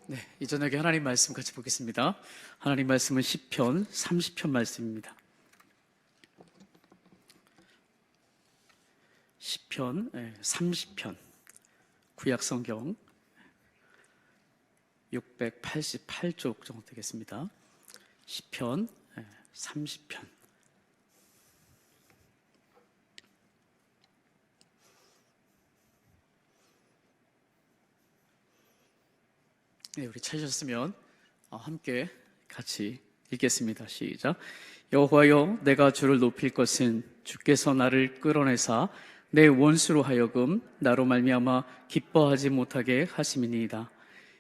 네, 이 저녁에 하나님 말씀 같이 보겠습니다. 하나님 말씀은 시편 30편 말씀입니다. 시편 30편 구약성경 688쪽 정도 되겠습니다. 시편 30편. 네, 우리 찾으셨으면 함께 같이 읽겠습니다. 시작. 여호와여, 내가 주를 높일 것은 주께서 나를 끌어내사 내 원수로 하여금 나로 말미암아 기뻐하지 못하게 하심이니이다.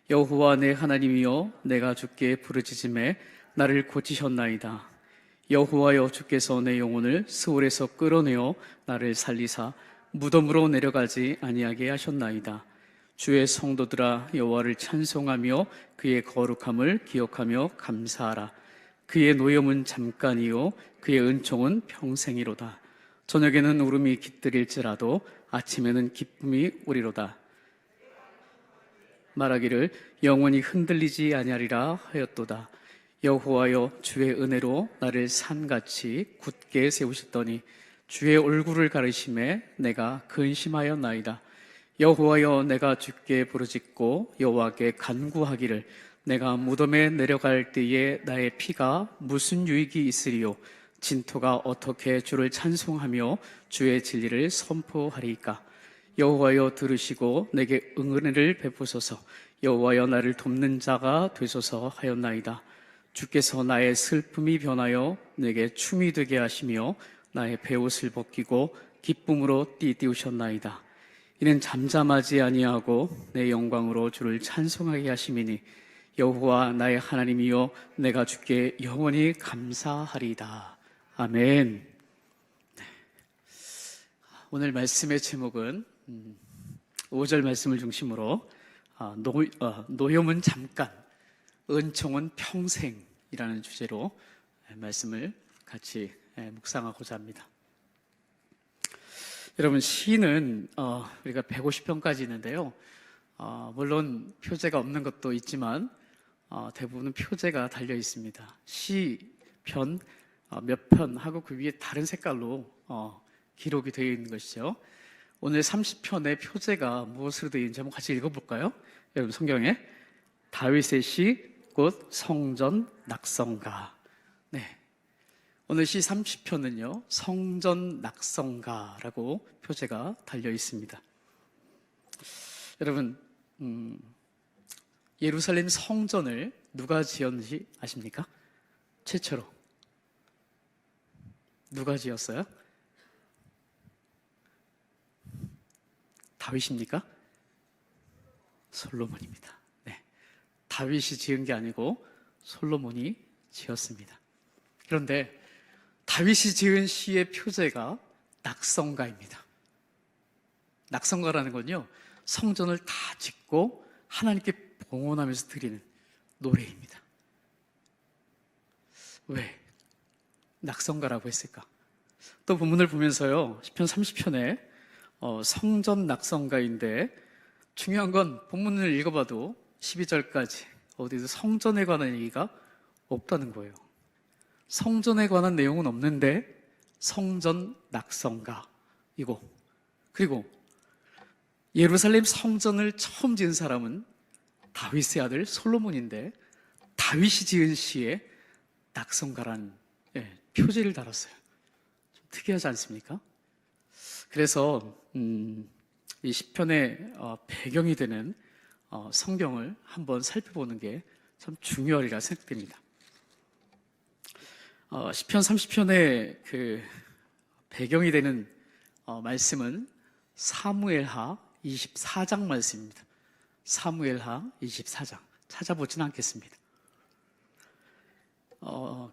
여호와 내 하나님이여, 내가 주께 부르짖음에 나를 고치셨나이다. 여호와여, 주께서 내 영혼을 스올에서 끌어내어 나를 살리사 무덤으로 내려가지 아니하게 하셨나이다. 주의 성도들아, 여호와를 찬송하며 그의 거룩함을 기억하며 감사하라. 그의 노염은 잠깐이요 그의 은총은 평생이로다. 저녁에는 울음이 깃들일지라도 아침에는 기쁨이 오리로다. 말하기를 영원히 흔들리지 아니하리라 하였도다. 여호와여, 주의 은혜로 나를 산같이 굳게 세우셨더니 주의 얼굴을 가리심에 내가 근심하였나이다. 여호와여, 내가 주께 부르짖고 여호와께 간구하기를 내가 무덤에 내려갈 때에 나의 피가 무슨 유익이 있으리요? 진토가 어떻게 주를 찬송하며 주의 진리를 선포하리이까? 여호와여, 들으시고 내게 은혜를 베푸소서. 여호와여, 나를 돕는 자가 되소서 하였나이다. 주께서 나의 슬픔이 변하여 내게 춤이 되게 하시며 나의 베옷을 벗기고 기쁨으로 띠띠우셨나이다. 이는 잠잠하지 아니하고 내 영광으로 주를 찬송하게 하심이니 여호와 나의 하나님이여, 내가 주께 영원히 감사하리이다. 아멘. 오늘 말씀의 제목은 5절 말씀을 중심으로 노염은 잠깐, 은총은 평생이라는 주제로 말씀을 같이 묵상하고자 합니다. 여러분, 시는 우리가 150편까지 있는데요. 물론 표제가 없는 것도 있지만 대부분은 표제가 달려 있습니다. 시편 몇 편 하고 그 위에 다른 색깔로 기록이 되어 있는 것이죠. 오늘 30편의 표제가 무엇으로 되어 있는지 한번 같이 읽어볼까요? 여러분, 성경에 다윗의 시, 곧 성전 낙성가. 네. 오늘 시 30편은요, 성전 낙성가라고 표제가 달려 있습니다. 여러분, 예루살렘 성전을 누가 지었는지 아십니까? 최초로. 누가 지었어요? 다윗입니까? 솔로몬입니다. 네. 다윗이 지은 게 아니고 솔로몬이 지었습니다. 그런데 다윗이 지은 시의 표제가 낙성가입니다. 낙성가라는 건요, 성전을 다 짓고 하나님께 봉헌하면서 드리는 노래입니다. 왜 낙성가라고 했을까? 또 본문을 보면서요, 시편 30편에 성전 낙성가인데 중요한 건 본문을 읽어봐도 12절까지 어디서 성전에 관한 얘기가 없다는 거예요. 성전에 관한 내용은 없는데 성전 낙성가이고, 그리고 예루살렘 성전을 처음 지은 사람은 다윗의 아들 솔로몬인데 다윗이 지은 시에 낙성가라는 표제를 달았어요. 좀 특이하지 않습니까? 그래서 이 시편의 배경이 되는 성경을 한번 살펴보는 게 참 중요하리라 생각됩니다. 시편 30편의 그 배경이 되는 말씀은 사무엘하 24장 말씀입니다. 사무엘하 24장 찾아보지는 않겠습니다.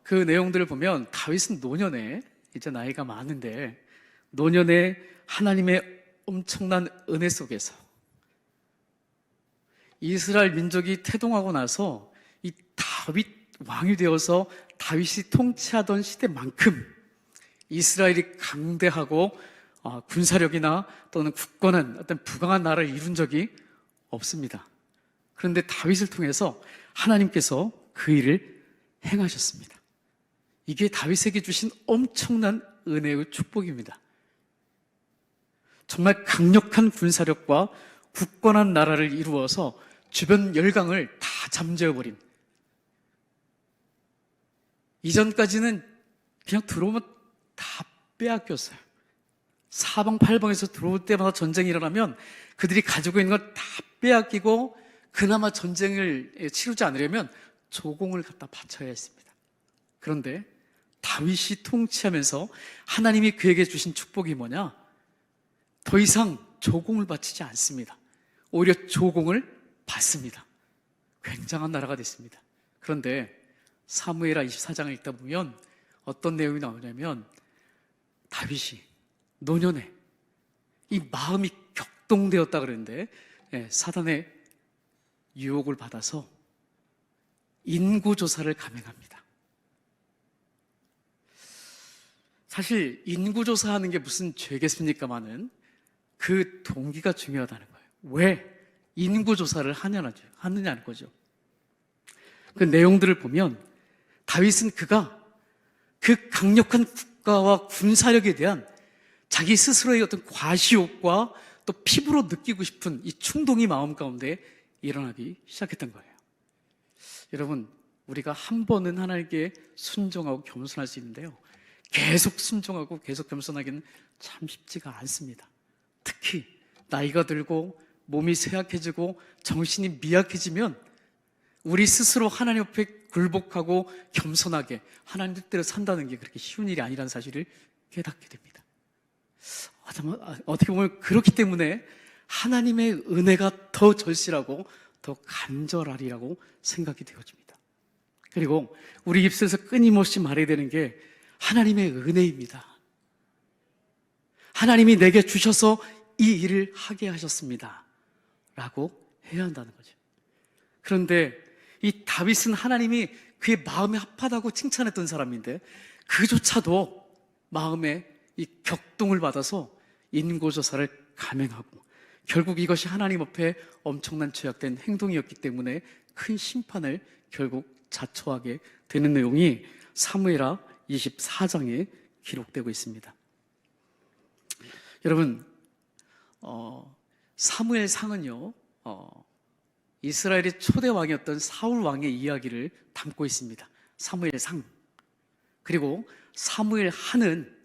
그 내용들을 보면 다윗은 노년에, 이제 나이가 많은데 노년에 하나님의 엄청난 은혜 속에서 이스라엘 민족이 태동하고 나서 이 다윗 왕이 되어서 다윗이 통치하던 시대만큼 이스라엘이 강대하고 군사력이나 또는 굳건한 어떤 부강한 나라를 이룬 적이 없습니다. 그런데 다윗을 통해서 하나님께서 그 일을 행하셨습니다. 이게 다윗에게 주신 엄청난 은혜의 축복입니다. 정말 강력한 군사력과 굳건한 나라를 이루어서 주변 열강을 다 잠재워버린, 이전까지는 그냥 들어오면 다 빼앗겼어요. 사방팔방에서 들어올 때마다 전쟁이 일어나면 그들이 가지고 있는 걸 다 빼앗기고, 그나마 전쟁을 치르지 않으려면 조공을 갖다 바쳐야 했습니다. 그런데 다윗이 통치하면서 하나님이 그에게 주신 축복이 뭐냐? 더 이상 조공을 바치지 않습니다. 오히려 조공을 받습니다. 굉장한 나라가 됐습니다. 그런데 사무엘하 24장을 읽다 보면 어떤 내용이 나오냐면, 다윗이 노년에 이 마음이 격동되었다 그랬는데, 사단의 유혹을 받아서 인구조사를 감행합니다. 사실 인구조사하는 게 무슨 죄겠습니까마는 그 동기가 중요하다는 거예요. 왜 인구조사를 하느냐는 거죠. 그 내용들을 보면 다윗은 그가 그 강력한 국가와 군사력에 대한 자기 스스로의 어떤 과시욕과 또 피부로 느끼고 싶은 이 충동이 마음 가운데 일어나기 시작했던 거예요. 여러분, 우리가 한 번은 하나님께 순종하고 겸손할 수 있는데요, 계속 순종하고 계속 겸손하기는 참 쉽지가 않습니다. 특히 나이가 들고 몸이 쇠약해지고 정신이 미약해지면 우리 스스로 하나님 앞에 굴복하고 겸손하게 하나님 뜻대로 산다는 게 그렇게 쉬운 일이 아니라는 사실을 깨닫게 됩니다. 어떻게 보면 그렇기 때문에 하나님의 은혜가 더 절실하고 더 간절하리라고 생각이 되어집니다. 그리고 우리 입술에서 끊임없이 말해야 되는 게 하나님의 은혜입니다. 하나님이 내게 주셔서 이 일을 하게 하셨습니다 라고 해야 한다는 거죠. 그런데 이 다윗은 하나님이 그의 마음에 합하다고 칭찬했던 사람인데, 그조차도 마음에 이 격동을 받아서 인고조사를 감행하고, 결국 이것이 하나님 앞에 엄청난 죄악된 행동이었기 때문에 큰 심판을 결국 자초하게 되는 내용이 사무엘하 24장에 기록되고 있습니다. 여러분, 사무엘상은요, 이스라엘의 초대 왕이었던 사울 왕의 이야기를 담고 있습니다. 사무엘상. 그리고 사무엘하는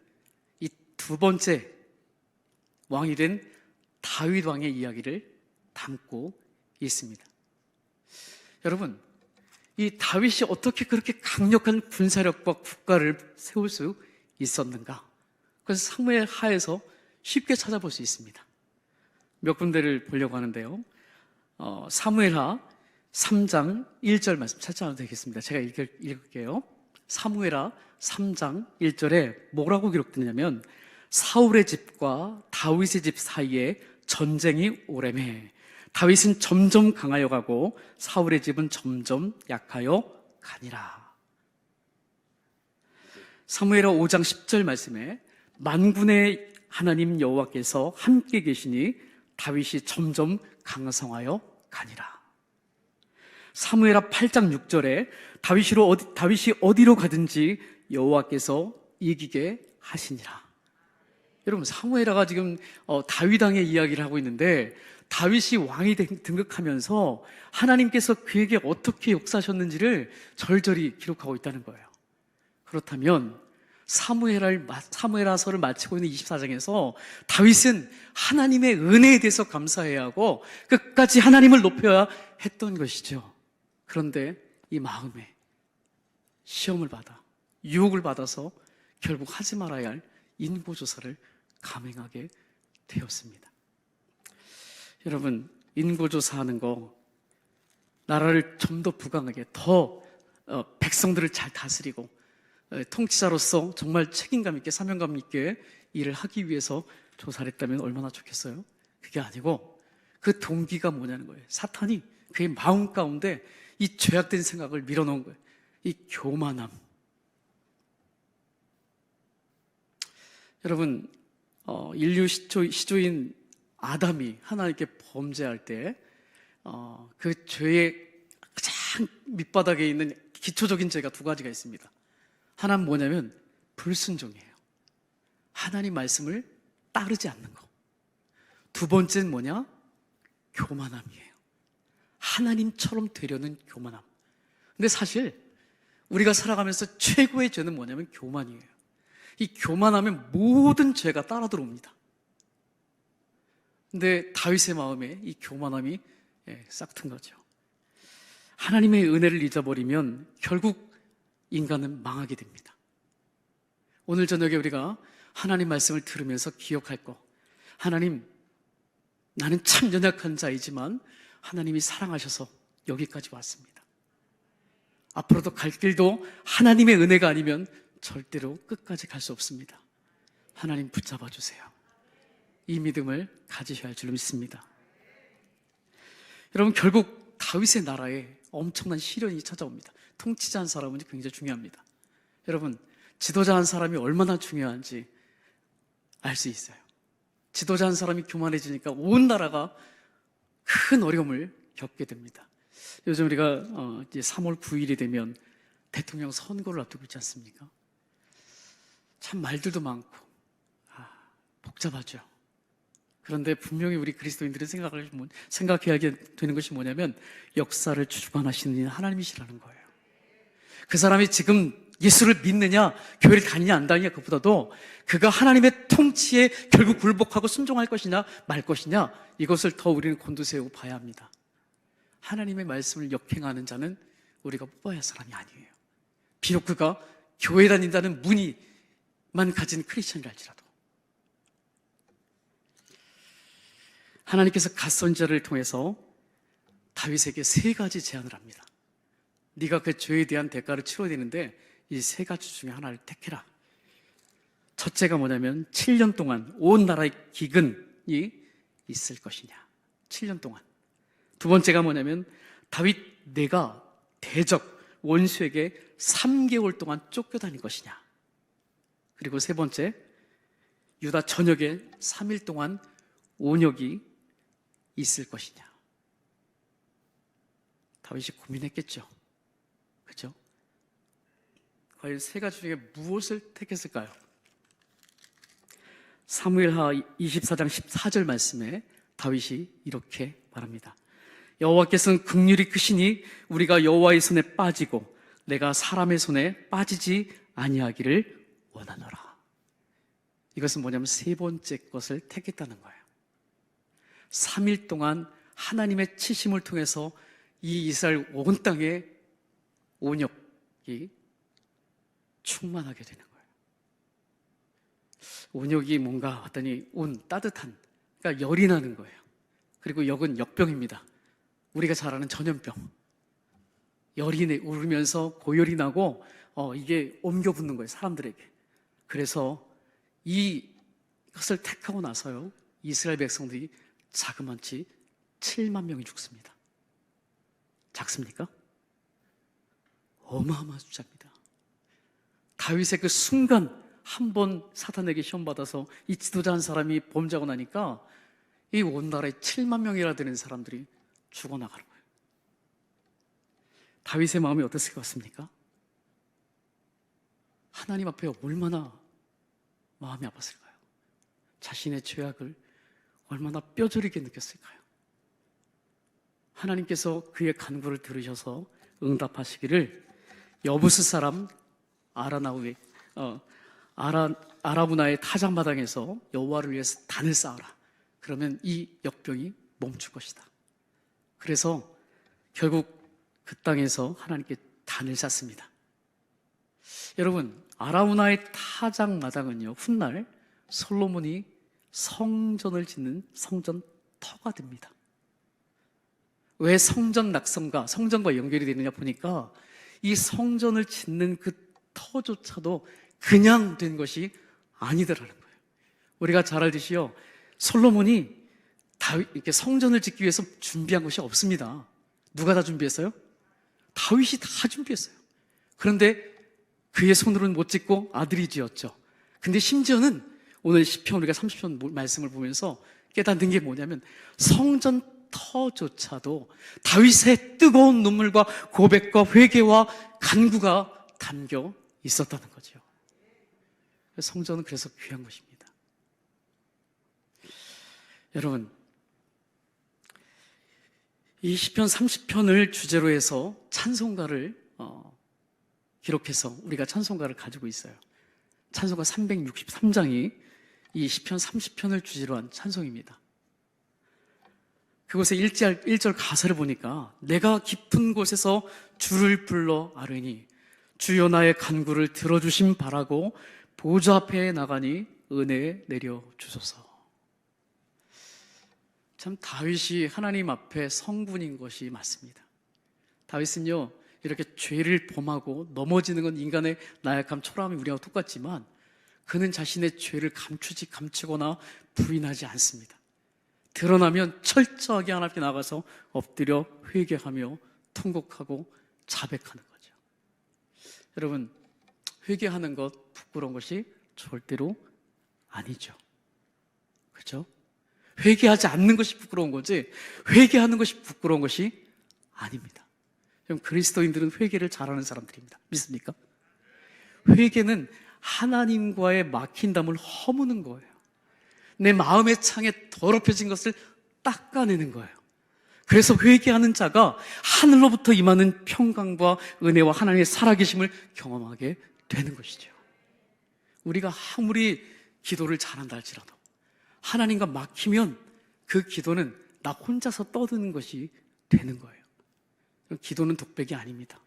이 두 번째 왕이 된 다윗 왕의 이야기를 담고 있습니다. 여러분, 이 다윗이 어떻게 그렇게 강력한 군사력과 국가를 세울 수 있었는가? 그래서 사무엘하에서 쉽게 찾아볼 수 있습니다. 몇 군데를 보려고 하는데요, 사무엘하 3장 1절 말씀 찾아도 되겠습니다. 제가 읽을게요. 사무엘하 3장 1절에 뭐라고 기록되냐면, 사울의 집과 다윗의 집 사이에 전쟁이 오래매 다윗은 점점 강하여 가고 사울의 집은 점점 약하여 가니라. 사무엘하 5장 10절 말씀에 만군의 하나님 여호와께서 함께 계시니 다윗이 점점 강성하여 가니라. 사무엘하 8장 6절에 다윗이 어디로 가든지 여호와께서 이기게 하시니라. 여러분, 사무엘하가 지금 다윗 왕의 이야기를 하고 있는데, 다윗이 왕이 등극하면서 하나님께서 그에게 어떻게 역사하셨는지를 절절히 기록하고 있다는 거예요. 그렇다면 사무엘하서를 마치고 있는 24장에서 다윗은 하나님의 은혜에 대해서 감사해야 하고 끝까지 하나님을 높여야 했던 것이죠. 그런데 이 마음에 시험을 받아, 유혹을 받아서 결국 하지 말아야 할 인고조사를 감행하게 되었습니다. 여러분, 인고조사하는 거, 나라를 좀 더 부강하게, 더 백성들을 잘 다스리고 통치자로서 정말 책임감 있게 사명감 있게 일을 하기 위해서 조사를 했다면 얼마나 좋겠어요? 그게 아니고 그 동기가 뭐냐는 거예요. 사탄이 그의 마음 가운데 이 죄악된 생각을 밀어넣은 거예요. 이 교만함. 여러분, 인류 시조인 아담이 하나님께 범죄할 때 그 죄의 가장 밑바닥에 있는 기초적인 죄가 두 가지가 있습니다. 하나는 뭐냐면 불순종이에요. 하나님 말씀을 따르지 않는 거. 두 번째는 뭐냐? 교만함이에요. 하나님처럼 되려는 교만함. 근데 사실 우리가 살아가면서 최고의 죄는 뭐냐면 교만이에요. 이 교만하면 모든 죄가 따라 들어옵니다. 근데 다윗의 마음에 이 교만함이 싹튼 거죠. 하나님의 은혜를 잊어버리면 결국 인간은 망하게 됩니다. 오늘 저녁에 우리가 하나님 말씀을 들으면서 기억할 거, 하나님, 나는 참 연약한 자이지만 하나님이 사랑하셔서 여기까지 왔습니다. 앞으로도 갈 길도 하나님의 은혜가 아니면 절대로 끝까지 갈 수 없습니다. 하나님 붙잡아 주세요. 이 믿음을 가지셔야 할 줄로 믿습니다. 여러분, 결국 다윗의 나라에 엄청난 시련이 찾아옵니다. 통치자 한 사람은 굉장히 중요합니다. 여러분, 지도자 한 사람이 얼마나 중요한지 알 수 있어요. 지도자 한 사람이 교만해지니까 온 나라가 큰 어려움을 겪게 됩니다. 요즘 우리가 이제 3월 9일이 되면 대통령 선거를 앞두고 있지 않습니까? 참 말들도 많고 복잡하죠. 그런데 분명히 우리 그리스도인들이 생각해야 되는 것이 뭐냐면 역사를 주관하시는 이는 하나님이시라는 거예요. 그 사람이 지금 예수를 믿느냐, 교회를 다니냐 안 다니냐 그보다도 그가 하나님의 통치에 결국 굴복하고 순종할 것이냐 말 것이냐, 이것을 더 우리는 곤두세우고 봐야 합니다. 하나님의 말씀을 역행하는 자는 우리가 뽑아야 할 사람이 아니에요. 비록 그가 교회 다닌다는 무늬만 가진 크리스천이랄지라도. 하나님께서 갓 선지자를 통해서 다윗에게 세 가지 제안을 합니다. 네가 그 죄에 대한 대가를 치러야 되는데 이 세 가지 중에 하나를 택해라. 첫째가 뭐냐면 7년 동안 온 나라의 기근이 있을 것이냐. 7년 동안. 두 번째가 뭐냐면 다윗 내가 대적 원수에게 3개월 동안 쫓겨다닐 것이냐. 그리고 세 번째, 유다 전역에 3일 동안 온역이 있을 것이냐. 다윗이 고민했겠죠. 그죠? 과연 세 가지 중에 무엇을 택했을까요? 사무엘하 24장 14절 말씀에 다윗이 이렇게 말합니다. 여호와께서는 긍휼이 크시니 우리가 여호와의 손에 빠지고 내가 사람의 손에 빠지지 아니하기를 원하노라. 이것은 뭐냐면 세 번째 것을 택했다는 거예요. 3일 동안 하나님의 치심을 통해서 이 이스라엘 온 땅에 온역이 충만하게 되는 거예요. 온역이 뭔가 왔더니 따뜻한, 그러니까 열이 나는 거예요. 그리고 역은 역병입니다. 우리가 잘 아는 전염병. 열이 오르면서 고열이 나고 이게 옮겨 붙는 거예요, 사람들에게. 그래서 이것을 택하고 나서요, 이스라엘 백성들이 자그마치 7만 명이 죽습니다. 작습니까? 어마어마한 숫자입니다. 다윗의 그 순간 한 번 사탄에게 시험받아서 이 지도자 한 사람이 범죄하고 나니까 이 온 나라에 7만 명이나 되는 사람들이 죽어나가는 거예요. 다윗의 마음이 어땠을 것 같습니까? 하나님 앞에 얼마나 마음이 아팠을까요? 자신의 죄악을 얼마나 뼈저리게 느꼈을까요? 하나님께서 그의 간구를 들으셔서 응답하시기를 여부스 사람 아라무나의 타작마당에서 여호와를 위해서 단을 쌓아라. 그러면 이 역병이 멈출 것이다. 그래서 결국 그 땅에서 하나님께 단을 쌓습니다. 여러분, 아라우나의 타작마당은요, 훗날 솔로몬이 성전을 짓는 성전터가 됩니다. 왜 성전 낙성과 성전과 연결이 되느냐 보니까 이 성전을 짓는 그 터조차도 그냥 된 것이 아니더라는 거예요. 우리가 잘 알듯이요, 솔로몬이 이렇게 성전을 짓기 위해서 준비한 것이 없습니다. 누가 다 준비했어요? 다윗이 다 준비했어요. 그런데 그의 손으로는 못 짓고 아들이 지었죠. 근데 심지어는 오늘 시편 우리가 30편 말씀을 보면서 깨닫는 게 뭐냐면 성전 터조차도 다윗의 뜨거운 눈물과 고백과 회개와 간구가 담겨 있었다는 거죠. 성전은 그래서 귀한 것입니다. 여러분, 이 시편 30편을 주제로 해서 찬송가를 기록해서 우리가 찬송가를 가지고 있어요. 찬송가 363장이 이 시편 30편을 주제로 한 찬송입니다. 그곳에 1절 가사를 보니까 내가 깊은 곳에서 주를 불러 아뢰니 주여 나의 간구를 들어주심 바라고 보좌 앞에 나가니 은혜 내려 주소서. 참 다윗이 하나님 앞에 성군인 것이 맞습니다. 다윗은요, 이렇게 죄를 범하고 넘어지는 건 인간의 나약함, 초라함이 우리하고 똑같지만 그는 자신의 죄를 감추거나 부인하지 않습니다. 드러나면 철저하게 하나님께 나가서 엎드려 회개하며 통곡하고 자백하는 거죠. 여러분, 회개하는 것 부끄러운 것이 절대로 아니죠. 그렇죠? 회개하지 않는 것이 부끄러운 거지 회개하는 것이 부끄러운 것이 아닙니다. 그리스도인들은 회개를 잘하는 사람들입니다. 믿습니까? 회개는 하나님과의 막힌 담을 허무는 거예요. 내 마음의 창에 더럽혀진 것을 닦아내는 거예요. 그래서 회개하는 자가 하늘로부터 임하는 평강과 은혜와 하나님의 살아계심을 경험하게 되는 것이죠. 우리가 아무리 기도를 잘한다 할지라도 하나님과 막히면 그 기도는 나 혼자서 떠드는 것이 되는 거예요. 기도는 독백이 아닙니다.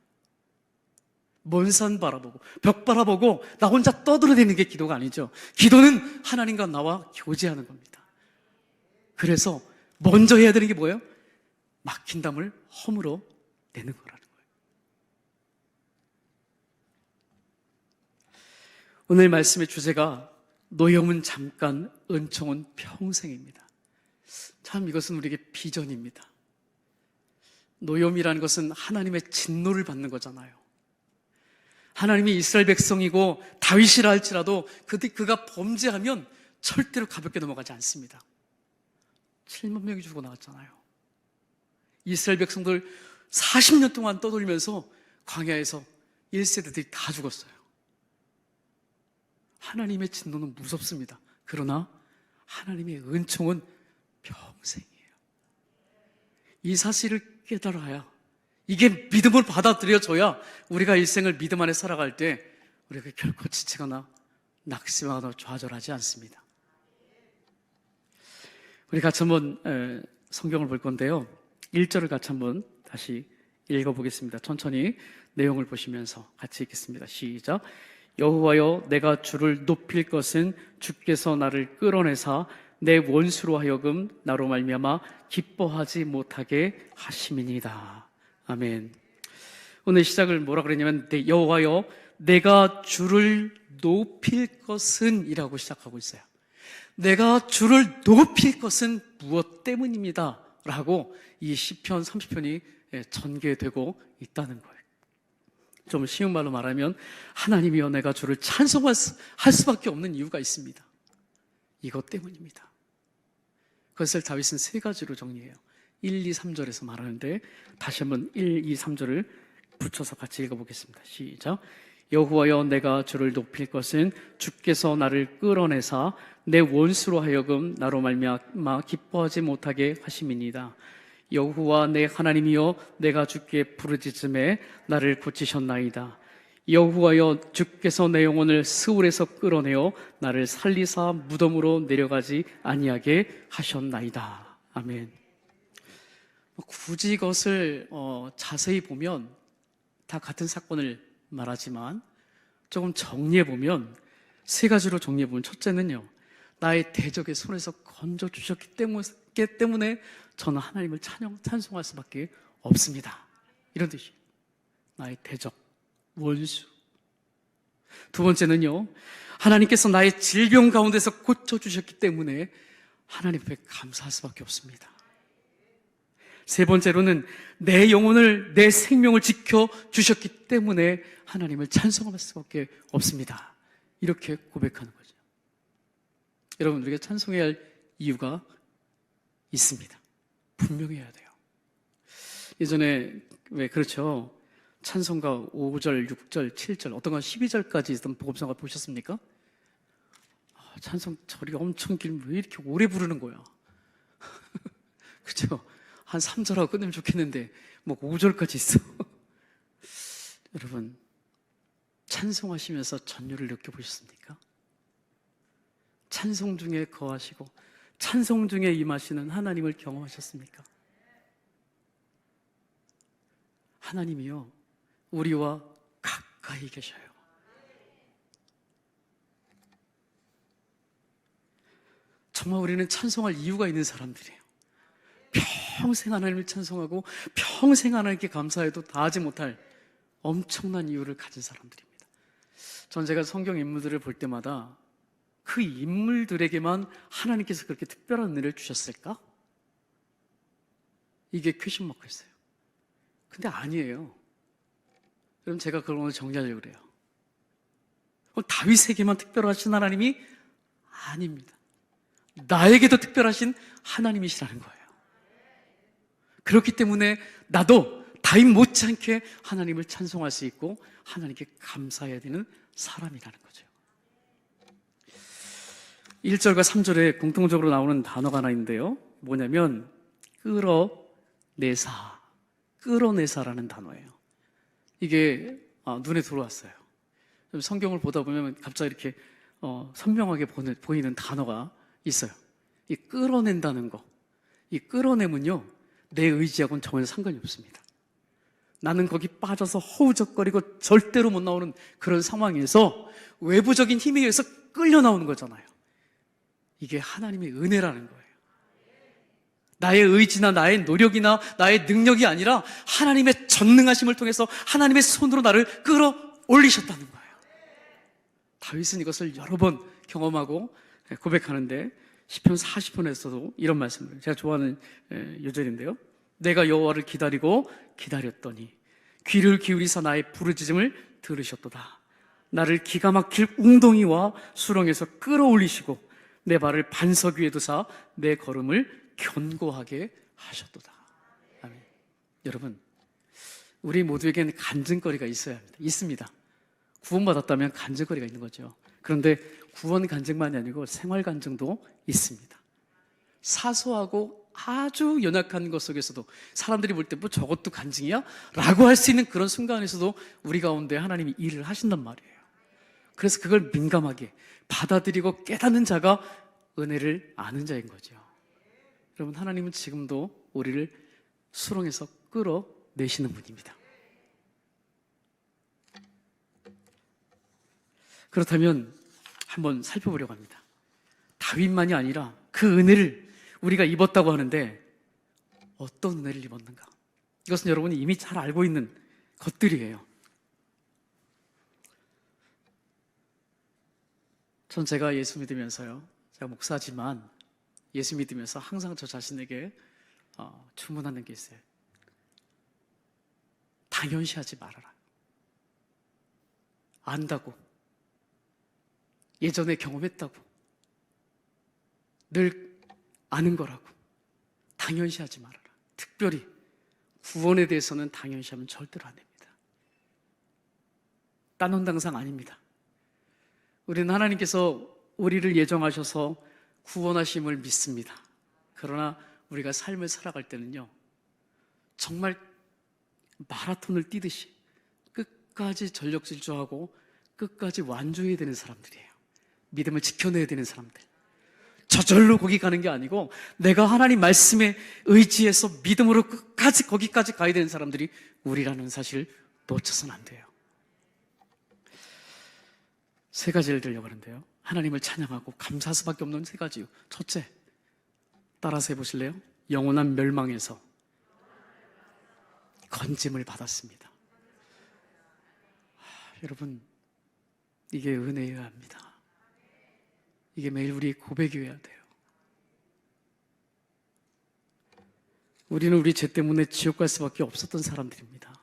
먼 산 바라보고 벽 바라보고 나 혼자 떠들어대는 게 기도가 아니죠. 기도는 하나님과 나와 교제하는 겁니다. 그래서 먼저 해야 되는 게 뭐예요? 막힌 담을 허물어 내는 거라는 거예요. 오늘 말씀의 주제가 노염은 잠깐, 은총은 평생입니다. 참 이것은 우리에게 비전입니다. 노염이라는 것은 하나님의 진노를 받는 거잖아요. 하나님이 이스라엘 백성이고 다윗이라 할지라도 그가 범죄하면 절대로 가볍게 넘어가지 않습니다. 7만 명이 죽고 나갔잖아요. 이스라엘 백성들 40년 동안 떠돌면서 광야에서 1세대들이 다 죽었어요. 하나님의 진노는 무섭습니다. 그러나 하나님의 은총은 평생이에요. 이 사실을 깨달아야, 이게 믿음을 받아들여져야 우리가 일생을 믿음 안에 살아갈 때 우리가 결코 지치거나 낙심하거나 좌절하지 않습니다. 우리 같이 한번 성경을 볼 건데요, 1절을 같이 한번 다시 읽어보겠습니다. 천천히 내용을 보시면서 같이 읽겠습니다. 시작. 여호와여, 내가 주를 높일 것은 주께서 나를 끌어내사 내 원수로 하여금 나로 말미암아 기뻐하지 못하게 하심이니이다. 아멘. 오늘 시작을 뭐라 그랬냐면 여호와여, 내가 주를 높일 것은 이라고 시작하고 있어요. 내가 주를 높일 것은 무엇 때문입니다 라고 이 시편 30편이 전개되고 있다는 거예요. 좀 쉬운 말로 말하면 하나님이여, 내가 주를 찬송할 수밖에 없는 이유가 있습니다. 이것 때문입니다. 그것을 다윗은 세 가지로 정리해요. 1, 2, 3절에서 말하는데 다시 한번 1, 2, 3절을 붙여서 같이 읽어보겠습니다. 시작. 여호와여, 내가 주를 높일 것은 주께서 나를 끌어내사 내 원수로 하여금 나로 말미암아 기뻐하지 못하게 하심이니이다. 여호와 내 하나님이여, 내가 주께 부르짖음에 나를 고치셨나이다. 여호와여, 주께서 내 영혼을 스울에서 끌어내어 나를 살리사 무덤으로 내려가지 아니하게 하셨나이다. 아멘. 굳이 이것을 자세히 보면 다 같은 사건을 말하지만 조금 정리해보면 세 가지로 정리해보면, 첫째는요, 나의 대적의 손에서 건져주셨기 때문에 저는 하나님을 찬송할 수밖에 없습니다. 이런 뜻이에요. 나의 대적, 원수. 두 번째는요, 하나님께서 나의 질병 가운데서 고쳐주셨기 때문에 하나님 앞에 감사할 수밖에 없습니다. 세 번째로는 내 영혼을, 내 생명을 지켜주셨기 때문에 하나님을 찬송할 수밖에 없습니다. 이렇게 고백하는 거죠. 여러분, 우리가 찬송해야 할 이유가 있습니다. 분명히 해야 돼요. 예전에 왜 그렇죠? 찬송가 5절, 6절, 7절, 어떤 건 12절까지 있던 복음성가 보셨습니까? 찬송 절이 엄청 길면 왜 이렇게 오래 부르는 거야? 그렇죠? 한 3절하고 끝내면 좋겠는데 뭐 5절까지 있어. 여러분, 찬송하시면서 전율을 느껴보셨습니까? 찬송 중에 거하시고 찬송 중에 임하시는 하나님을 경험하셨습니까? 하나님이요, 우리와 가까이 계셔요. 정말 우리는 찬송할 이유가 있는 사람들이에요. 평생 하나님을 찬송하고 평생 하나님께 감사해도 다하지 못할 엄청난 이유를 가진 사람들입니다. 전 제가 성경 인물들을 볼 때마다 그 인물들에게만 하나님께서 그렇게 특별한 은혜를 주셨을까? 이게 퀘션 마크였어요. 근데 아니에요. 그럼 제가 그걸 오늘 정리하려고 그래요. 다윗에게만 특별하신 하나님이 아닙니다. 나에게도 특별하신 하나님이시라는 거예요. 그렇기 때문에 나도 다윗 못지않게 하나님을 찬송할 수 있고 하나님께 감사해야 되는 사람이라는 거죠. 1절과 3절에 공통적으로 나오는 단어가 하나 있는데요, 뭐냐면 끌어내사, 끌어내사라는 단어예요. 이게 눈에 들어왔어요. 성경을 보다 보면 갑자기 이렇게 선명하게 보이는 단어가 있어요. 이 끌어낸다는 거, 이 끌어내면요, 내 의지하고는 전혀 상관이 없습니다. 나는 거기 빠져서 허우적거리고 절대로 못 나오는 그런 상황에서 외부적인 힘에 의해서 끌려 나오는 거잖아요. 이게 하나님의 은혜라는 거예요. 나의 의지나 나의 노력이나 나의 능력이 아니라 하나님의 전능하심을 통해서 하나님의 손으로 나를 끌어올리셨다는 거예요. 다윗은 이것을 여러 번 경험하고 고백하는데 시편 40편에서도 이런 말씀을, 제가 좋아하는 요절인데요, 내가 여호와를 기다리고 기다렸더니 귀를 기울이사 나의 부르짖음을 들으셨도다. 나를 기가 막힐 웅덩이와 수렁에서 끌어올리시고 내 발을 반석 위에 두사 내 걸음을 견고하게 하셨도다. 아멘. 여러분, 우리 모두에게는 간증거리가 있어야 합니다. 있습니다. 구원받았다면 간증거리가 있는 거죠. 그런데 구원 간증만이 아니고 생활 간증도 있습니다. 사소하고 아주 연약한 것 속에서도 사람들이 볼 때 뭐 저것도 간증이야? 라고 할 수 있는 그런 순간에서도 우리 가운데 하나님이 일을 하신단 말이에요. 그래서 그걸 민감하게 받아들이고 깨닫는 자가 은혜를 아는 자인 거죠. 여러분, 하나님은 지금도 우리를 수렁에서 끌어내시는 분입니다. 그렇다면 한번 살펴보려고 합니다. 다윗만이 아니라 그 은혜를 우리가 입었다고 하는데 어떤 은혜를 입었는가? 이것은 여러분이 이미 잘 알고 있는 것들이에요. 전 제가 예수 믿으면서요, 제가 목사지만 예수 믿으면서 항상 저 자신에게 주문하는 게 있어요. 당연시하지 말아라. 안다고, 예전에 경험했다고, 늘 아는 거라고 당연시하지 말아라. 특별히 구원에 대해서는 당연시하면 절대로 안 됩니다. 딴혼당상 아닙니다. 우리는 하나님께서 우리를 예정하셔서 구원하심을 믿습니다. 그러나 우리가 삶을 살아갈 때는요, 정말 마라톤을 뛰듯이 끝까지 전력 질주하고 끝까지 완주해야 되는 사람들이에요. 믿음을 지켜내야 되는 사람들. 저절로 거기 가는 게 아니고 내가 하나님 말씀에 의지해서 믿음으로 끝까지 거기까지 가야 되는 사람들이 우리라는 사실을 놓쳐서는 안 돼요. 세 가지를 들려고 하는데요, 하나님을 찬양하고 감사할 수밖에 없는 세 가지요. 첫째, 따라서 해보실래요? 영원한 멸망에서 건짐을 받았습니다. 여러분, 이게 은혜여야 합니다. 이게 매일 우리 고백이어야 돼요. 우리는 우리 죄 때문에 지옥 갈 수밖에 없었던 사람들입니다.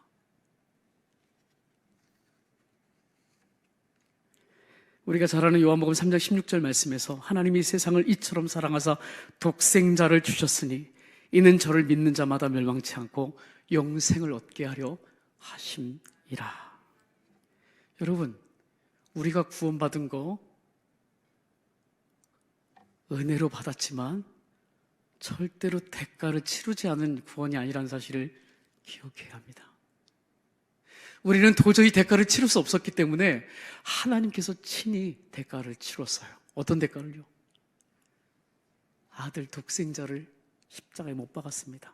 우리가 잘 아는 요한복음 3장 16절 말씀에서 하나님이 세상을 이처럼 사랑하사 독생자를 주셨으니 이는 저를 믿는 자마다 멸망치 않고 영생을 얻게 하려 하심이라. 여러분, 우리가 구원받은 거 은혜로 받았지만 절대로 대가를 치르지 않은 구원이 아니라는 사실을 기억해야 합니다. 우리는 도저히 대가를 치를 수 없었기 때문에 하나님께서 친히 대가를 치렀어요. 어떤 대가를요? 아들 독생자를 십자가에 못 박았습니다.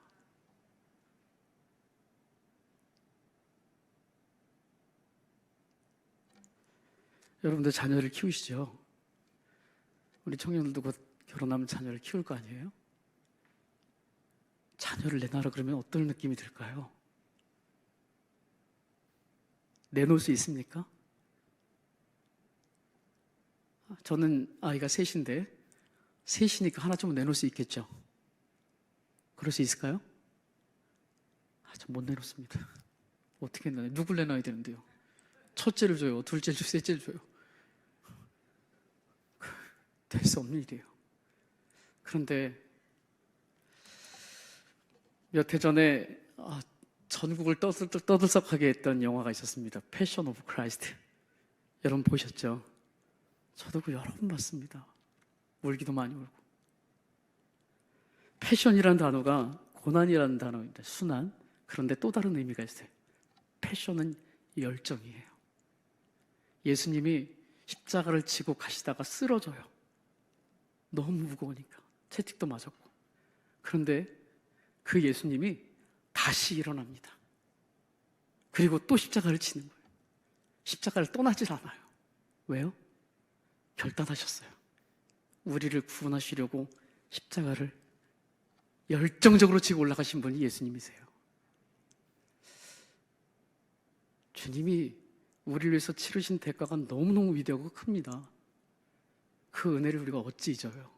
여러분들 자녀를 키우시죠? 우리 청년들도 곧 결혼하면 자녀를 키울 거 아니에요? 자녀를 내놔라 그러면 어떤 느낌이 들까요? 내놓을 수 있습니까? 저는 아이가 셋인데 셋이니까 하나 좀 내놓을 수 있겠죠? 그럴 수 있을까요? 전 못 내놓습니다. 어떻게 내놔요? 누굴 내놔야 되는데요? 첫째를 줘요? 둘째를 줘요? 셋째를 줘요? 될 수 없는 일이에요. 그런데 몇 해 전에 전국을 떠들썩하게 했던 영화가 있었습니다. 패션 오브 크라이스트. 여러분 보셨죠? 저도 그 여러 번 봤습니다. 울기도 많이 울고. 패션이라는 단어가 고난이라는 단어입니다. 순환. 그런데 또 다른 의미가 있어요. 패션은 열정이에요. 예수님이 십자가를 지고 가시다가 쓰러져요. 너무 무거우니까. 채찍도 맞았고. 그런데 그 예수님이 다시 일어납니다. 그리고 또 십자가를 치는 거예요. 십자가를 떠나질 않아요. 왜요? 결단하셨어요. 우리를 구원하시려고 십자가를 열정적으로 지고 올라가신 분이 예수님이세요. 주님이 우리를 위해서 치르신 대가가 너무너무 위대하고 큽니다. 그 은혜를 우리가 어찌 잊어요?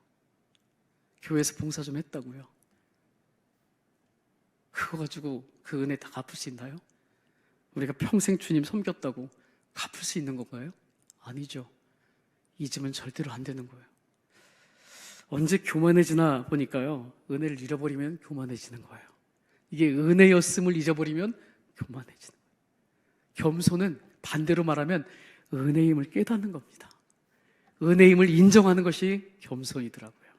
교회에서 봉사 좀 했다고요? 그거 가지고 그 은혜 다 갚을 수 있나요? 우리가 평생 주님 섬겼다고 갚을 수 있는 건가요? 아니죠. 잊으면 절대로 안 되는 거예요. 언제 교만해지나 보니까요, 은혜를 잃어버리면 교만해지는 거예요. 이게 은혜였음을 잊어버리면 교만해지는 거예요. 겸손은 반대로 말하면 은혜임을 깨닫는 겁니다. 은혜임을 인정하는 것이 겸손이더라고요.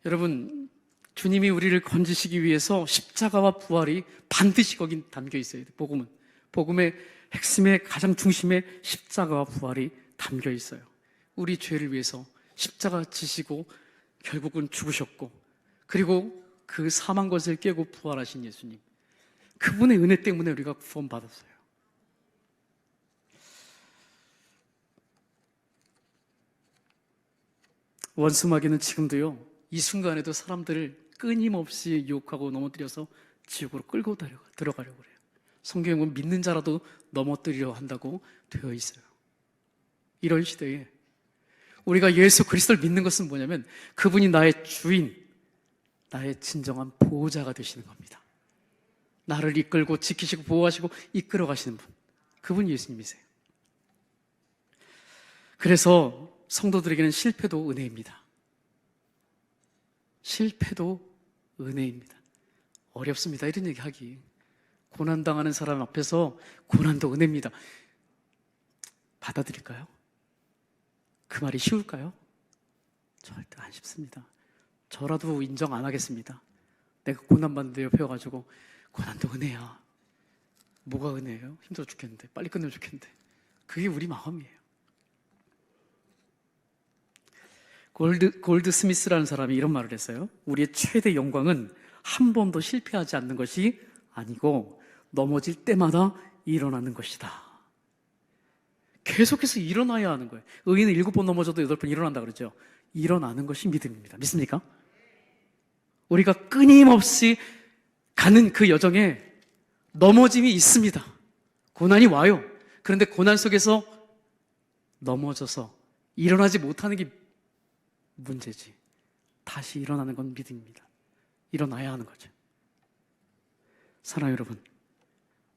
여러분, 주님이 우리를 건지시기 위해서 십자가와 부활이 반드시 거기 담겨 있어야 돼요. 복음의 핵심의 가장 중심에 십자가와 부활이 담겨 있어요. 우리 죄를 위해서 십자가 지시고 결국은 죽으셨고, 그리고 그 사망 것을 깨고 부활하신 예수님, 그분의 은혜 때문에 우리가 구원받았어요. 원수마귀는 지금도요, 이 순간에도 사람들을 끊임없이 유혹하고 넘어뜨려서 지옥으로 끌고 들어가려고 그래요. 성경은 믿는 자라도 넘어뜨리려 한다고 되어 있어요. 이런 시대에 우리가 예수 그리스도를 믿는 것은 뭐냐면 그분이 나의 주인, 나의 진정한 보호자가 되시는 겁니다. 나를 이끌고 지키시고 보호하시고 이끌어 가시는 분, 그분이 예수님이세요. 그래서 성도들에게는 실패도 은혜입니다. 실패도 은혜입니다. 어렵습니다. 이런 얘기 하기. 고난당하는 사람 앞에서 고난도 은혜입니다. 받아들일까요? 그 말이 쉬울까요? 절대 안 쉽습니다. 저라도 인정 안 하겠습니다. 내가 고난받는데 옆에 와가지고 고난도 은혜야. 뭐가 은혜예요? 힘들어 죽겠는데, 빨리 끝내면 좋겠는데. 그게 우리 마음이에요. 골드 스미스라는 사람이 이런 말을 했어요. 우리의 최대 영광은 한 번도 실패하지 않는 것이 아니고 넘어질 때마다 일어나는 것이다. 계속해서 일어나야 하는 거예요. 의인은 7번 넘어져도 8번 일어난다 그러죠. 일어나는 것이 믿음입니다. 믿습니까? 우리가 끊임없이 가는 그 여정에 넘어짐이 있습니다. 고난이 와요. 그런데 고난 속에서 넘어져서 일어나지 못하는 게 문제지. 다시 일어나는 건 믿음입니다. 일어나야 하는 거죠. 사랑하는 여러분,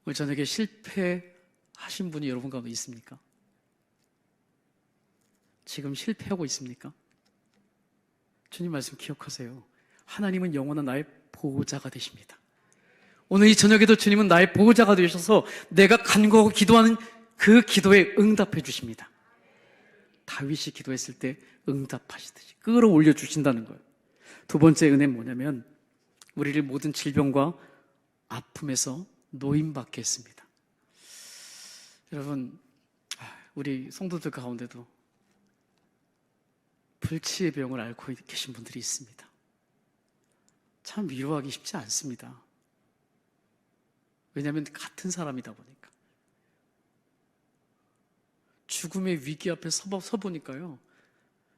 오늘 저녁에 실패하신 분이 여러분 가운데 있습니까? 지금 실패하고 있습니까? 주님 말씀 기억하세요. 하나님은 영원한 나의 보호자가 되십니다. 오늘 이 저녁에도 주님은 나의 보호자가 되셔서 내가 간구하고 기도하는 그 기도에 응답해 주십니다. 다윗이 기도했을 때 응답하시듯이 끌어올려 주신다는 거예요. 두 번째 은혜는 뭐냐면 우리를 모든 질병과 아픔에서 노임받게 했습니다. 여러분, 우리 성도들 가운데도 불치의 병을 앓고 계신 분들이 있습니다. 참 위로하기 쉽지 않습니다. 왜냐하면 같은 사람이다 보니까. 죽음의 위기 앞에 서보니까요,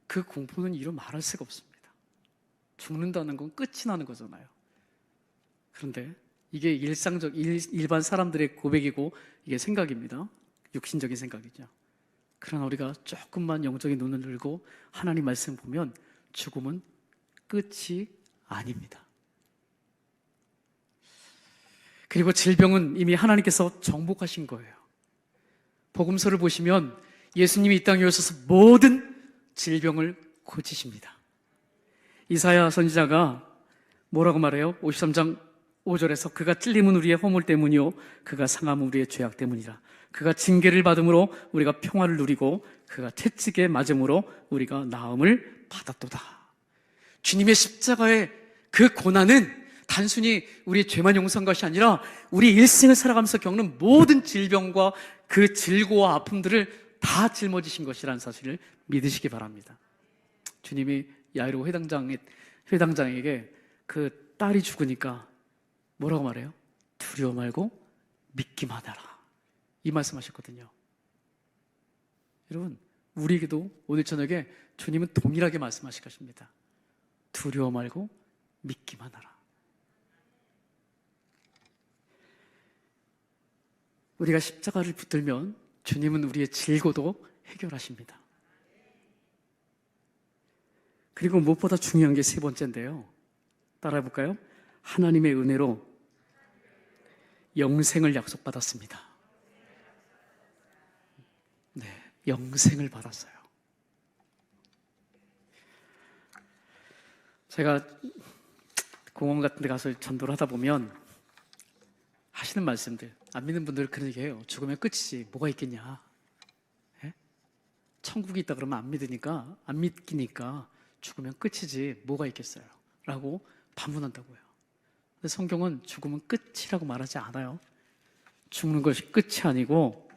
그 공포는 이루 말할 수가 없습니다. 죽는다는 건 끝이 나는 거잖아요. 그런데 이게 일반 사람들의 고백이고 이게 생각입니다. 육신적인 생각이죠. 그러나 우리가 조금만 영적인 눈을 들고 하나님 말씀 보면 죽음은 끝이 아닙니다. 그리고 질병은 이미 하나님께서 정복하신 거예요. 복음서를 보시면 예수님이 이 땅에 오셔서 모든 질병을 고치십니다. 이사야 선지자가 뭐라고 말해요? 53장 5절에서 그가 찔림은 우리의 허물 때문이요 그가 상함은 우리의 죄악 때문이라. 그가 징계를 받음으로 우리가 평화를 누리고 그가 채찍에 맞음으로 우리가 나음을 받았도다. 주님의 십자가의 그 고난은 단순히 우리의 죄만 용서한 것이 아니라 우리 일생을 살아가면서 겪는 모든 질병과 그 질고와 아픔들을 다 짊어지신 것이라는 사실을 믿으시기 바랍니다. 주님이 야이로 회당장에게 그 딸이 죽으니까 뭐라고 말해요? 두려워 말고 믿기만 하라. 이 말씀하셨거든요. 여러분, 우리에게도 오늘 저녁에 주님은 동일하게 말씀하실 것입니다. 두려워 말고 믿기만 하라. 우리가 십자가를 붙들면 주님은 우리의 질고도 해결하십니다. 그리고 무엇보다 중요한 게 세 번째인데요. 따라해 볼까요? 하나님의 은혜로 영생을 약속받았습니다. 네, 영생을 받았어요. 제가 공원 같은 데 가서 전도를 하다 보면 하시는 말씀들, 안 믿는 분들 그런 얘기해요. 죽으면 끝이지 뭐가 있겠냐. 예? 천국이 있다 그러면 안 믿기니까 죽으면 끝이지 뭐가 있겠어요 라고 반문한다고요. 근데 성경은 죽음은 끝이라고 말하지 않아요. 죽는 것이 끝이 아니고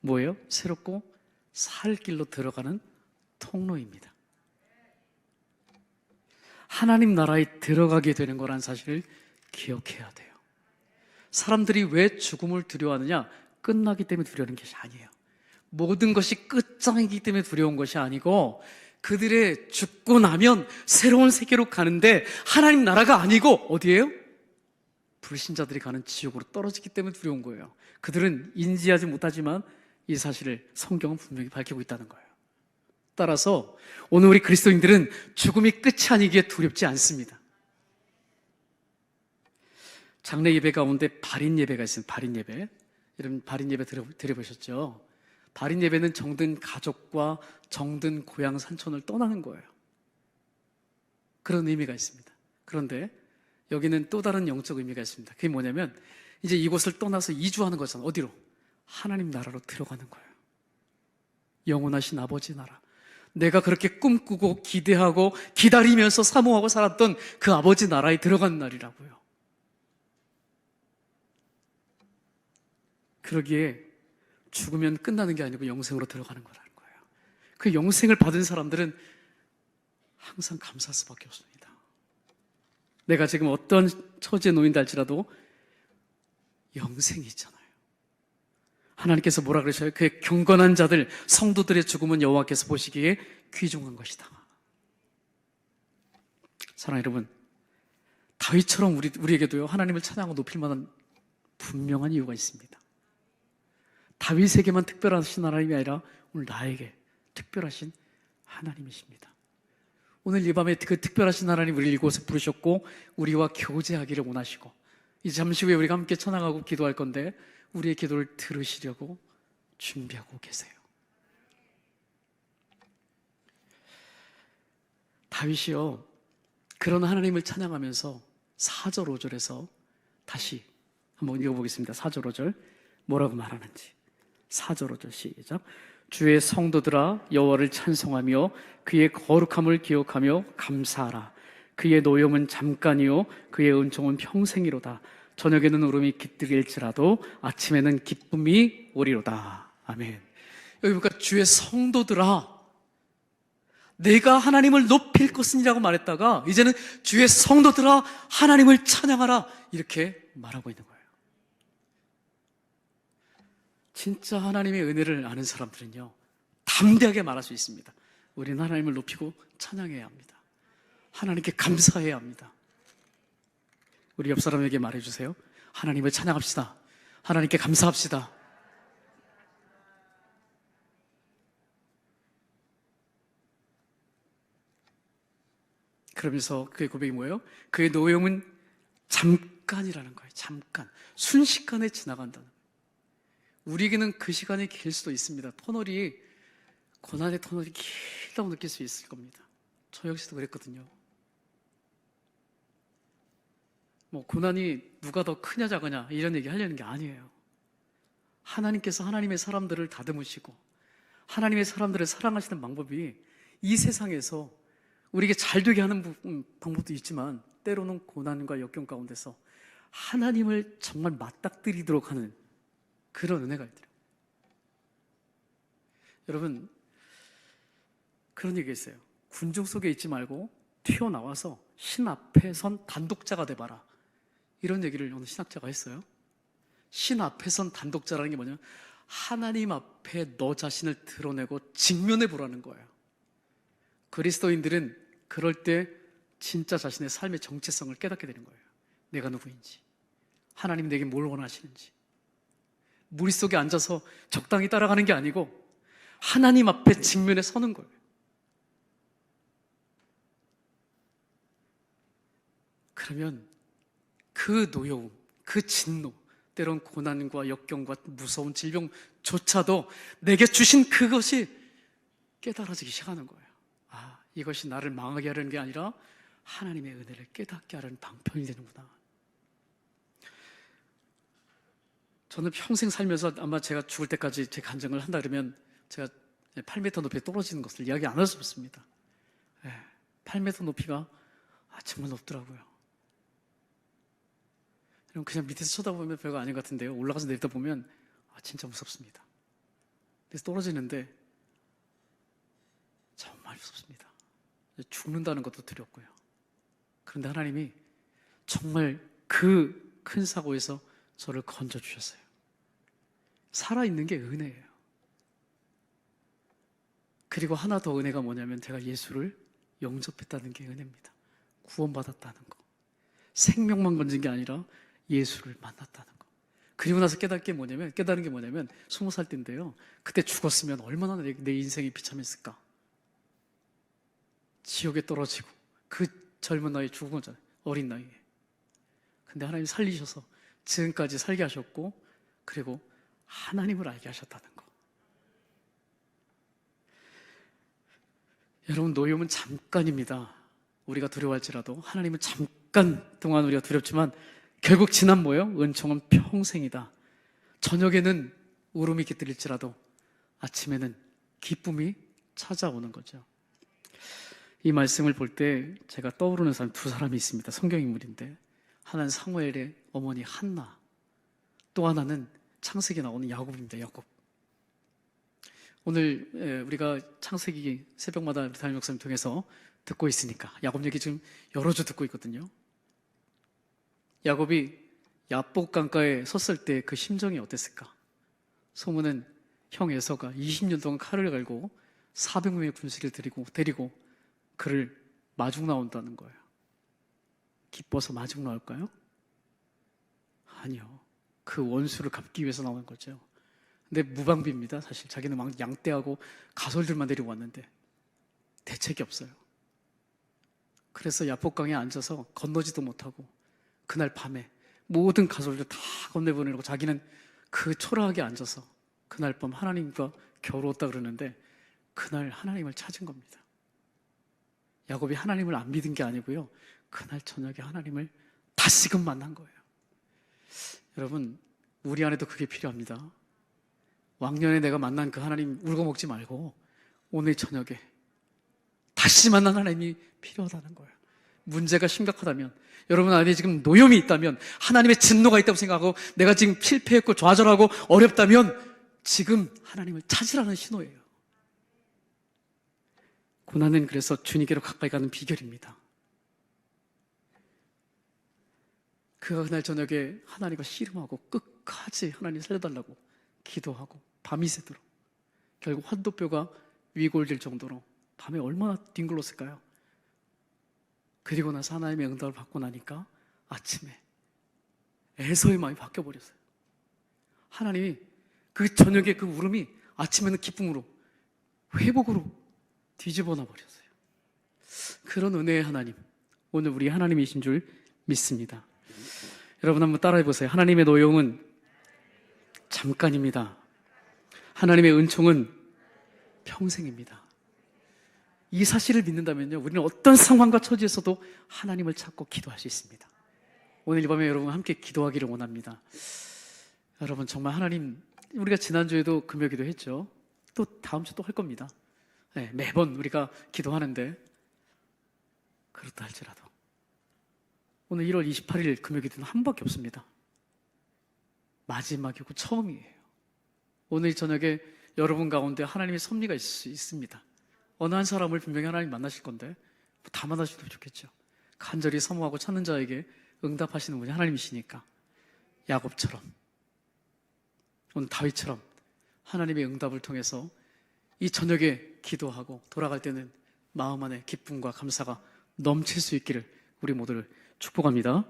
뭐예요? 새롭고 살 길로 들어가는 통로입니다. 하나님 나라에 들어가게 되는 거란 사실을 기억해야 돼요. 사람들이 왜 죽음을 두려워하느냐? 끝나기 때문에 두려워하는 것이 아니에요. 모든 것이 끝장이기 때문에 두려운 것이 아니고 그들의 죽고 나면 새로운 세계로 가는데 하나님 나라가 아니고 어디예요? 불신자들이 가는 지옥으로 떨어지기 때문에 두려운 거예요. 그들은 인지하지 못하지만 이 사실을 성경은 분명히 밝히고 있다는 거예요. 따라서 오늘 우리 그리스도인들은 죽음이 끝이 아니기에 두렵지 않습니다. 장례 예배 가운데 발인 예배가 있습니다. 발인 예배. 여러분 발인 예배 들어보셨죠? 발인 예배는 정든 가족과 정든 고향 산촌을 떠나는 거예요. 그런 의미가 있습니다. 그런데 여기는 또 다른 영적 의미가 있습니다. 그게 뭐냐면 이제 이곳을 떠나서 이주하는 거잖아요. 어디로? 하나님 나라로 들어가는 거예요. 영원하신 아버지 나라. 내가 그렇게 꿈꾸고 기대하고 기다리면서 사모하고 살았던 그 아버지 나라에 들어가는 날이라고요. 그러기에 죽으면 끝나는 게 아니고 영생으로 들어가는 거라는 거예요. 그 영생을 받은 사람들은 항상 감사할 수밖에 없습니다. 내가 지금 어떤 처지에 놓인다 할지라도 영생이 있잖아요. 하나님께서 뭐라 그러셔요? 그의 경건한 자들, 성도들의 죽음은 여호와께서 보시기에 귀중한 것이다. 사랑하는 여러분, 다윗처럼 우리에게도요 하나님을 찬양하고 높일 만한 분명한 이유가 있습니다. 다윗에게만 특별하신 하나님이 아니라 오늘 나에게 특별하신 하나님이십니다. 오늘 이 밤에 그 특별하신 하나님 우리를 이곳에 부르셨고 우리와 교제하기를 원하시고 이제 잠시 후에 우리가 함께 찬양하고 기도할 건데 우리의 기도를 들으시려고 준비하고 계세요. 다윗이요 그런 하나님을 찬양하면서 4절 5절에서 다시 한번 읽어보겠습니다. 4절 5절 뭐라고 말하는지. 4절 5절 시작. 주의 성도들아 여호와를 찬송하며 그의 거룩함을 기억하며 감사하라. 그의 노염은 잠깐이요 그의 은총은 평생이로다. 저녁에는 울음이 깃들일지라도 아침에는 기쁨이 오리로다. 아멘. 여기 보니까 주의 성도들아, 내가 하나님을 높일 것은이라고 말했다가 이제는 주의 성도들아 하나님을 찬양하라 이렇게 말하고 있는 거예요. 진짜 하나님의 은혜를 아는 사람들은요, 담대하게 말할 수 있습니다. 우리는 하나님을 높이고 찬양해야 합니다. 하나님께 감사해야 합니다. 우리 옆 사람에게 말해주세요. 하나님을 찬양합시다. 하나님께 감사합시다. 그러면서 그의 고백이 뭐예요? 그의 노염은 잠깐이라는 거예요. 잠깐. 순식간에 지나간다는 거예요. 우리에게는 그 시간이 길 수도 있습니다. 고난의 터널이 길다고 느낄 수 있을 겁니다. 저 역시도 그랬거든요. 고난이 누가 더 크냐 작으냐 이런 얘기 하려는 게 아니에요. 하나님께서 하나님의 사람들을 다듬으시고 하나님의 사람들을 사랑하시는 방법이 이 세상에서 우리에게 잘 되게 하는 방법도 있지만 때로는 고난과 역경 가운데서 하나님을 정말 맞닥뜨리도록 하는 그런 은혜가 있더라고요. 여러분, 그런 얘기가 있어요. 군중 속에 있지 말고 튀어나와서 신 앞에 선 단독자가 돼봐라. 이런 얘기를 어느 신학자가 했어요. 신 앞에 선 단독자라는 게 뭐냐면 하나님 앞에 너 자신을 드러내고 직면해 보라는 거예요. 그리스도인들은 그럴 때 진짜 자신의 삶의 정체성을 깨닫게 되는 거예요. 내가 누구인지, 하나님 내게 뭘 원하시는지. 무리 속에 앉아서 적당히 따라가는 게 아니고 하나님 앞에 직면해 서는 거예요. 그러면 그 노여움, 그 진노, 때론 고난과 역경과 무서운 질병조차도 내게 주신 그것이 깨달아지기 시작하는 거예요. 이것이 나를 망하게 하려는 게 아니라 하나님의 은혜를 깨닫게 하려는 방편이 되는구나. 저는 평생 살면서 아마 제가 죽을 때까지 제 간증을 한다 그러면 제가 8m 높이에 떨어지는 것을 이야기 안 할 수 없습니다. 8m 높이가 정말 높더라고요. 그럼 그냥 밑에서 쳐다보면 별거 아닌 것 같은데요, 올라가서 내려다보면 진짜 무섭습니다. 그래서 떨어지는데 정말 무섭습니다. 죽는다는 것도 두렵고요. 그런데 하나님이 정말 그 큰 사고에서 저를 건져주셨어요. 살아있는 게 은혜예요. 그리고 하나 더 은혜가 뭐냐면 제가 예수를 영접했다는 게 은혜입니다. 구원받았다는 거. 생명만 건진 게 아니라 예수를 만났다는 거. 그리고 나서 깨달은 게 뭐냐면 20살 때인데요, 그때 죽었으면 얼마나 내 인생이 비참했을까. 지옥에 떨어지고 그 젊은 나이에 죽은 거잖아요. 어린 나이에. 근데 하나님 살리셔서 지금까지 살게 하셨고 그리고 하나님을 알게 하셨다는 거. 여러분, 노염은 잠깐입니다. 우리가 두려워할지라도 하나님은 잠깐 동안 우리가 두렵지만 결국 지난 뭐예요? 은총은 평생이다. 저녁에는 울음이 깃들일지라도 아침에는 기쁨이 찾아오는 거죠. 이 말씀을 볼 때 제가 떠오르는 사람 두 사람이 있습니다. 성경 인물인데 하나는 사무엘의 어머니 한나, 또 하나는 창세기에 나오는 야곱입니다. 야곱. 오늘 우리가 창세기 새벽마다 담임 목사님 통해서 듣고 있으니까 야곱 얘기 지금 여러 주 듣고 있거든요. 야곱이 야복 강가에 섰을 때 그 심정이 어땠을까? 소문은 형 에서가 20년 동안 칼을 갈고 400명의 군수를 데리고 그를 마중 나온다는 거예요. 기뻐서 마중 나올까요? 아니요. 그 원수를 갚기 위해서 나오는 거죠. 근데 무방비입니다. 사실 자기는 막 양떼하고 가솔들만 데리고 왔는데 대책이 없어요. 그래서 야복강에 앉아서 건너지도 못하고 그날 밤에 모든 가솔들 다 건네보내려고 자기는 그 초라하게 앉아서 그날 밤 하나님과 겨루었다 그러는데 그날 하나님을 찾은 겁니다. 야곱이 하나님을 안 믿은 게 아니고요. 그날 저녁에 하나님을 다시금 만난 거예요. 여러분, 우리 안에도 그게 필요합니다. 왕년에 내가 만난 그 하나님 울고 먹지 말고 오늘 저녁에 다시 만난 하나님이 필요하다는 거예요. 문제가 심각하다면, 여러분 안에 지금 노염이 있다면, 하나님의 진노가 있다고 생각하고 내가 지금 실패했고 좌절하고 어렵다면 지금 하나님을 찾으라는 신호예요. 고난은 그래서 주님께로 가까이 가는 비결입니다. 그가 그날 저녁에 하나님과 씨름하고 끝까지 하나님 살려달라고 기도하고 밤이 새도록, 결국 환도뼈가 위골될 정도로 밤에 얼마나 뒹굴렀을까요? 그리고 나서 하나님의 응답을 받고 나니까 아침에 에서의 마음이 바뀌어버렸어요. 하나님이 그 저녁에 그 울음이 아침에는 기쁨으로, 회복으로 뒤집어 놔버렸어요. 그런 은혜의 하나님, 오늘 우리 하나님이신 줄 믿습니다. 여러분 한번 따라해보세요. 하나님의 노여움은 잠깐입니다. 하나님의 은총은 평생입니다. 이 사실을 믿는다면요, 우리는 어떤 상황과 처지에서도 하나님을 찾고 기도할 수 있습니다. 오늘 이 밤에 여러분 함께 기도하기를 원합니다. 여러분 정말 하나님, 우리가 지난주에도 금요기도 했죠. 또 다음 주 또 할 겁니다. 네, 매번 우리가 기도하는데, 그렇다 할지라도 오늘 1월 28일 금요기도는 한 밖에 없습니다. 마지막이고 처음이에요. 오늘 저녁에 여러분 가운데 하나님의 섭리가 있을 수 있습니다. 어느 한 사람을 분명히 하나님 만나실 건데 다 만나셔도 좋겠죠. 간절히 사모하고 찾는 자에게 응답하시는 분이 하나님이시니까 야곱처럼, 오늘 다윗처럼 하나님의 응답을 통해서 이 저녁에 기도하고 돌아갈 때는 마음 안에 기쁨과 감사가 넘칠 수 있기를 우리 모두를 축복합니다.